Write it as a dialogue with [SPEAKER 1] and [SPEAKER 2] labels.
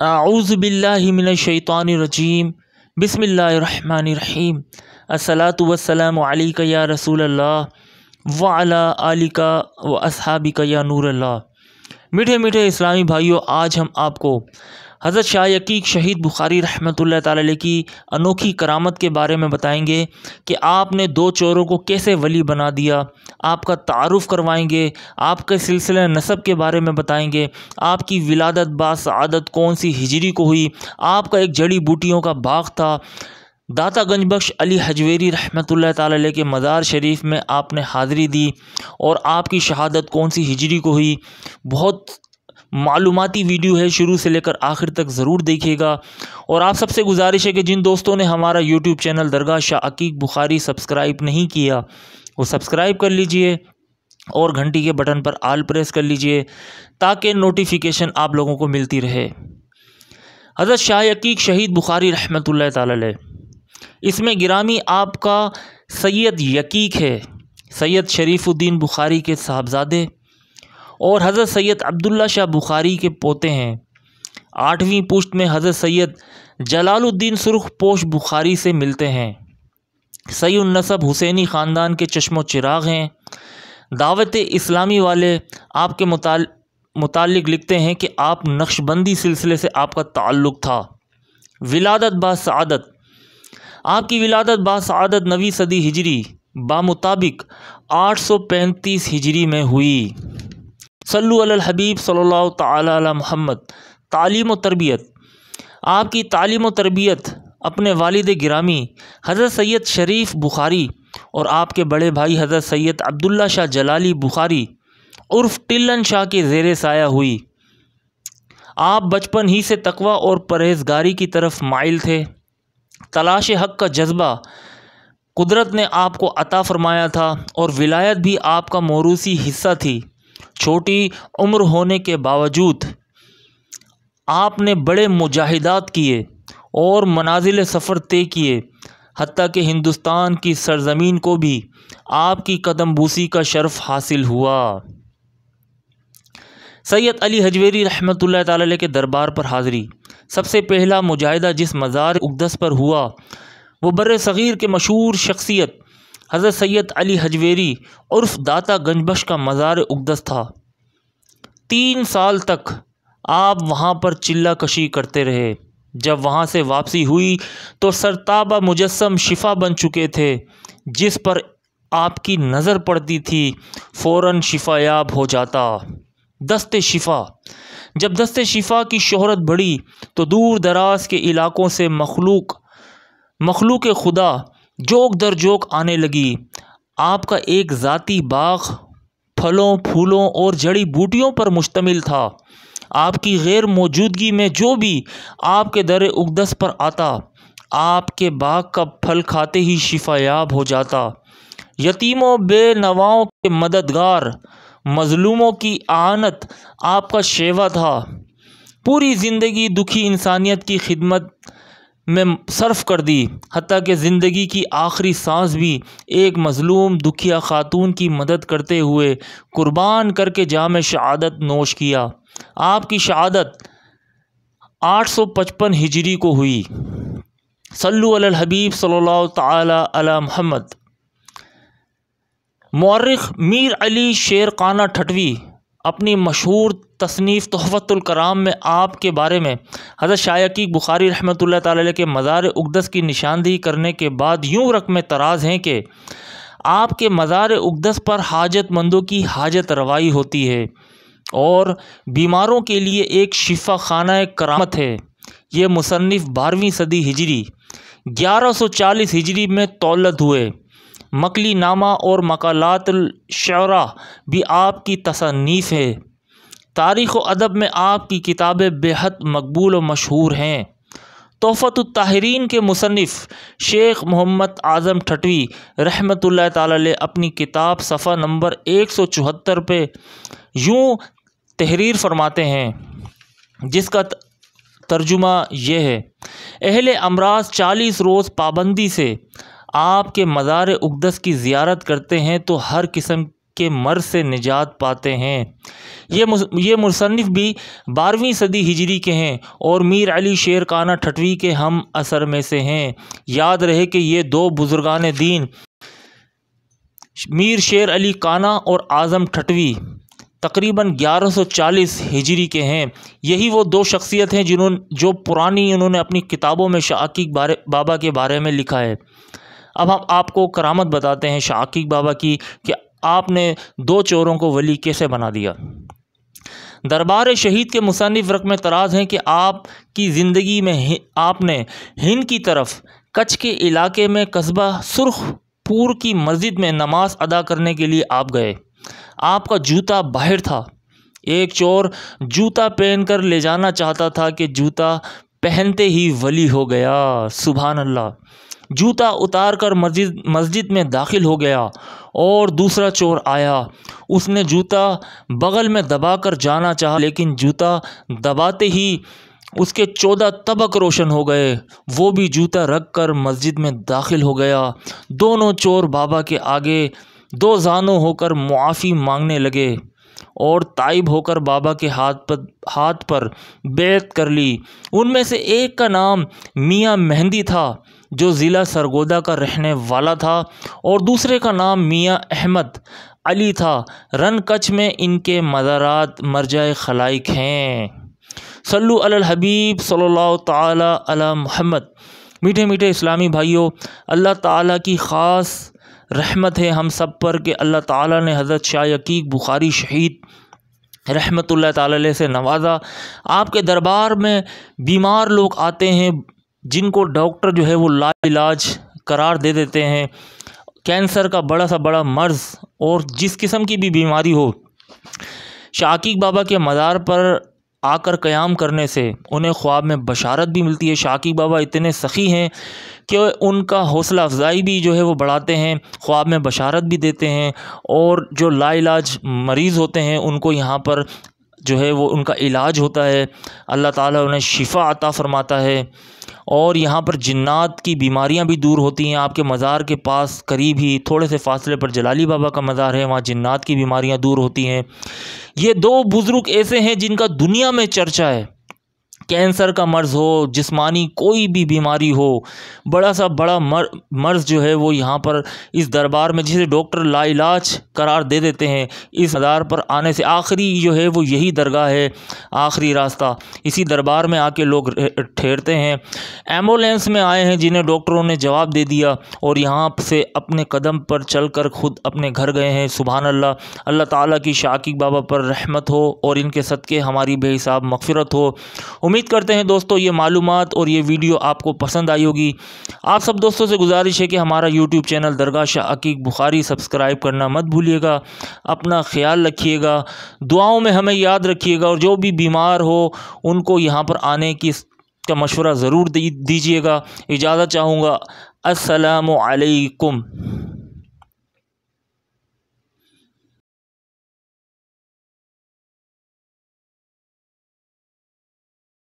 [SPEAKER 1] आऊज़ु बिल्लाहि मिनश शैतानिर रजीम बिस्मिल्लाहिर रहमानिर रहीम अस्सलातु वस्सलामु अलैका या रसूलल्लाह व अला आलिका व अस्हाबिका या नूरल्लाह। मीठे मीठे इस्लामी भाइयों, आज हम आपको हज़रत शाह यकीक शहीद बुखारी रहमतुल्लाह ताला अलैह की अनोखी करामत के बारे में बताएंगे कि आपने दो चोरों को कैसे वली बना दिया। आपका तारुफ़ करवाएंगे, आपके सिलसिले नसब के बारे में बताएंगे, आपकी विलादत बासआदत कौन सी हिजरी को हुई, आपका एक जड़ी बूटियों का बाग था दाता गंज बख्श अली हजवेरी रहमतुल्लाह ताला अलैह के मज़ार शरीफ में आपने हाज़िरी दी और आपकी शहादत कौन सी हिजरी को हुई। बहुत मालूमाती वीडियो है, शुरू से लेकर आखिर तक ज़रूर देखिएगा। और आप सबसे गुजारिश है कि जिन दोस्तों ने हमारा यूट्यूब चैनल दरगाह शाह यकीक बुखारी सब्सक्राइब नहीं किया वो सब्सक्राइब कर लीजिए और घंटी के बटन पर आल प्रेस कर लीजिए ताकि नोटिफिकेशन आप लोगों को मिलती रहे। हज़रत शाह यकीक शहीद बुखारी रहमतुल्लाह ताला अलैह, इसमें गिरामी आपका सैयद यकीक है, सैयद शरीफुद्दीन बुखारी के साहबजादे और हज़रत सैयद अब्दुल्ला शाह बुखारी के पोते हैं। 8वीं पुश्त में हज़रत सैयद जलालुद्दीन सुर्ख पोश बुखारी से मिलते हैं। सईउन नसब हुसैनी ख़ानदान के चश्मो चिराग हैं। दावत इस्लामी वाले आपके मुतालिक लिखते हैं कि आप नक्शबंदी सिलसिले से आपका ताल्लुक़ था। विलादत बासआदत, आपकी विलादत बासआदत 9वीं सदी हिजरी बामुताबिक 835 हिजरी में हुई। सल्लु अलल हबीब सल्लल्लाहु तआला अला मुहम्मद। तालीम व तरबियत, आपकी तालीम व तरबियत अपने वालिद गिरामी हज़रत सैयद शरीफ बुखारी और आपके बड़े भाई हज़रत सैयद अब्दुल्ला शाह जलाली बुखारी उर्फ़ टिल्लन शाह के ज़ेरे साया हुई। आप बचपन ही से तकवा और परहेज़गारी की तरफ माइल थे। तलाश हक़ का जज्बा कुदरत ने आपको अता फ़रमाया था और विलायत भी आपका मौरूसी हिस्सा थी। छोटी उम्र होने के बावजूद आपने बड़े मुजाहिदात किए और मनाजिल सफ़र तय किए, हत्ता कि हिंदुस्तान की सरज़मीन को भी आपकी कदम बूसी का शर्फ हासिल हुआ। सैयद अली हजवेरी रहमतुल्लाह ताला अलैह के दरबार पर हाज़िरी। सबसे पहला मुजाहिदा जिस मज़ार उक़दस पर हुआ वो बर्रे सग़ीर के मशहूर शख्सियत हज़रत सैयद अली हजवेरी उर्फ़ दाता गंजबख्श का मज़ार उक़दस था। 3 साल तक आप वहाँ पर चिल्ला कशी करते रहे। जब वहाँ से वापसी हुई तो सरताबा मुजस्सम शिफा बन चुके थे। जिस पर आपकी नज़र पड़ती थी फ़ौरन शिफायाब हो जाता। दस्ते शिफा, जब दस्ते शिफा की शोहरत बढ़ी तो दूर दराज के इलाक़ों से मखलूक खुदा जोक दर जोक आने लगी। आपका एक ज़ाती बाग फलों फूलों और जड़ी बूटियों पर मुश्तमिल था। आपकी गैर मौजूदगी में जो भी आपके दर उक़दस पर आता आपके बाग का फल खाते ही शिफायाब हो जाता। यतीमों बेनवाओं के मददगार, मज़लूमों की आनत आपका शेवा था। पूरी ज़िंदगी दुखी इंसानियत की खिदमत में सर्फ कर दी, हत्ता कि ज़िंदगी की आखिरी सांस भी एक मज़लूम दुखिया ख़ातून की मदद करते हुए कुर्बान करके जाम शहादत नोश किया। आपकी शहादत 855 हिजरी को हुई। सल्लु अलल हबीब सल्लल्लाहु तआला अला मुहम्मद। मुअर्रिख़ मीर अली शेरखाना ठटवी अपनी मशहूर तसनीफ़ तोहफ़तुल कराम में आपके बारे में हज़रत शाह यकीक बुखारी रहमतुल्लाह ताला अलैह के मज़ार उक़दस की निशानदेही करने के बाद यूँ रक़म तराज़ हैं कि आपके मज़ार उक़दस पर हाजतमंदों की हाजत रवाई होती है और बीमारों के लिए एक शिफा खाना करामत है। ये मुसन्निफ़ 12वीं सदी हिजरी 1140 हिजरी में तौलद हुए। मकली नामा और मकालातुल शुअरा भी आपकी तसन्नीफ़ है। तारीख़ व अदब में आपकी किताबें बेहद मकबूल व मशहूर हैं। तोहफ़तुत ताहिरीन के मुसन्निफ़ शेख मोहम्मद आज़म ठटवी रहमतुल्लाह ताला अलैह अपनी किताब सफ़ा नंबर 174 पे यूँ तहरीर फरमाते हैं, जिसका तर्जुमा ये है। अहले अमराज 40 रोज़ पाबंदी से आपके मज़ार उक़दस की ज़ियारत करते हैं तो हर किस्म के मर्ज से निजात पाते हैं। ये मुसन्निफ़ भी 12वीं सदी हिजरी के हैं और मीर अली शेर काना ठटवी के हम असर में से हैं। याद रहे कि ये दो बुजुर्गान दीन मीर शेर अली काना और आज़म ठटवी तकरीबन 1140 हिजरी के हैं। यही वो दो शख्सियत हैं जो पुरानी उन्होंने अपनी किताबों में शाह अकीक बाबा के बारे में लिखा है। अब हम आपको करामत बताते हैं शाह अकीक बाबा की कि आपने 2 चोरों को वली कैसे बना दिया। दरबार शहीद के मुसन्निफ़ रक़म तराज़ हैं कि आपकी ज़िंदगी में आपने हिंद की तरफ कच्छ के इलाके में कस्बा सुरखपुर की मस्जिद में नमाज अदा करने के लिए आप गए। आपका जूता बाहर था। एक चोर जूता पहनकर ले जाना चाहता था कि जूता पहनते ही वली हो गया। सुभान अल्लाह। जूता उतार कर मस्जिद में दाखिल हो गया और दूसरा चोर आया। उसने जूता बगल में दबा कर जाना चाहा, लेकिन जूता दबाते ही उसके 14 तबक रोशन हो गए। वो भी जूता रख कर मस्जिद में दाखिल हो गया। दोनों चोर बाबा के आगे 2 जानों होकर मुआफ़ी मांगने लगे और ताइब होकर बाबा के हाथ पर बैत कर ली। उनमें से एक का नाम मियाँ मेहंदी था जो ज़िला सरगोदा का रहने वाला था और दूसरे का नाम मियाँ अहमद अली था। रन कच्छ में इनके मज़ारात मरजाए खलाइक हैं। सल्लु अलल हबीब सल्लल्लाहु ताला अला मुहम्मद। मीठे मीठे इस्लामी भाइयों, अल्लाह ताला की ख़ास रहमत है हम सब पर कि अल्लाह ताला ने हज़रत शाह अकीक बुखारी शहीद रहमतुल्लाह ताला अलैह से नवाजा। आपके दरबार में बीमार लोग आते हैं जिनको डॉक्टर जो है वो लाइलाज करार दे देते हैं। कैंसर का बड़ा सा बड़ा मर्ज़ और जिस किस्म की भी बीमारी हो, शाह अकीक बाबा के मज़ार पर आकर क़याम करने से उन्हें ख्वाब में बशारत भी मिलती है। शाह अकीक बाबा इतने सखी हैं कि उनका हौसला अफजाई भी जो है वो बढ़ाते हैं, ख्वाब में बशारत भी देते हैं और जो लाइलाज मरीज़ होते हैं उनको यहाँ पर जो है वो उनका इलाज होता है। अल्लाह ताला उन्हें शिफा अता फ़रमाता है और यहाँ पर जिन्नात की बीमारियाँ भी दूर होती हैं। आपके मज़ार के पास करीब ही थोड़े से फासले पर जलाली बाबा का मज़ार है, वहाँ जिन्नात की बीमारियाँ दूर होती हैं। ये 2 बुज़ुर्ग ऐसे हैं जिनका दुनिया में चर्चा है। कैंसर का मर्ज़ हो, जिस्मानी कोई भी बीमारी हो, बड़ा सा बड़ा मर्ज़ जो है वो यहाँ पर इस दरबार में जिसे डॉक्टर लाइलाज करार दे देते हैं, इस मज़ार पर आने से आखिरी जो है वो यही दरगाह है, आखिरी रास्ता। इसी दरबार में आके लोग ठहरते हैं। एम्बुलेंस में आए हैं जिन्हें डॉक्टरों ने जवाब दे दिया और यहाँ से अपने कदम पर चल कर ख़ुद अपने घर गए हैं। सुभान अल्लाह। अल्लाह ताला की शाह अकीक बाबा पर रहमत हो और इनके सदक़े हमारी बेहिसाब मग़फ़िरत हो। उम्मीद करते हैं दोस्तों ये मालूमात और ये वीडियो आपको पसंद आई होगी। आप सब दोस्तों से गुजारिश है कि हमारा यूट्यूब चैनल दरगाह शाह अकीक बुखारी सब्सक्राइब करना मत भूलिएगा। अपना ख्याल रखिएगा, दुआओं में हमें याद रखिएगा और जो भी बीमार हो उनको यहाँ पर आने का मशवरा ज़रूर दीजिएगा। इजाज़त चाहूँगा। अस्सलामु अलैकुम।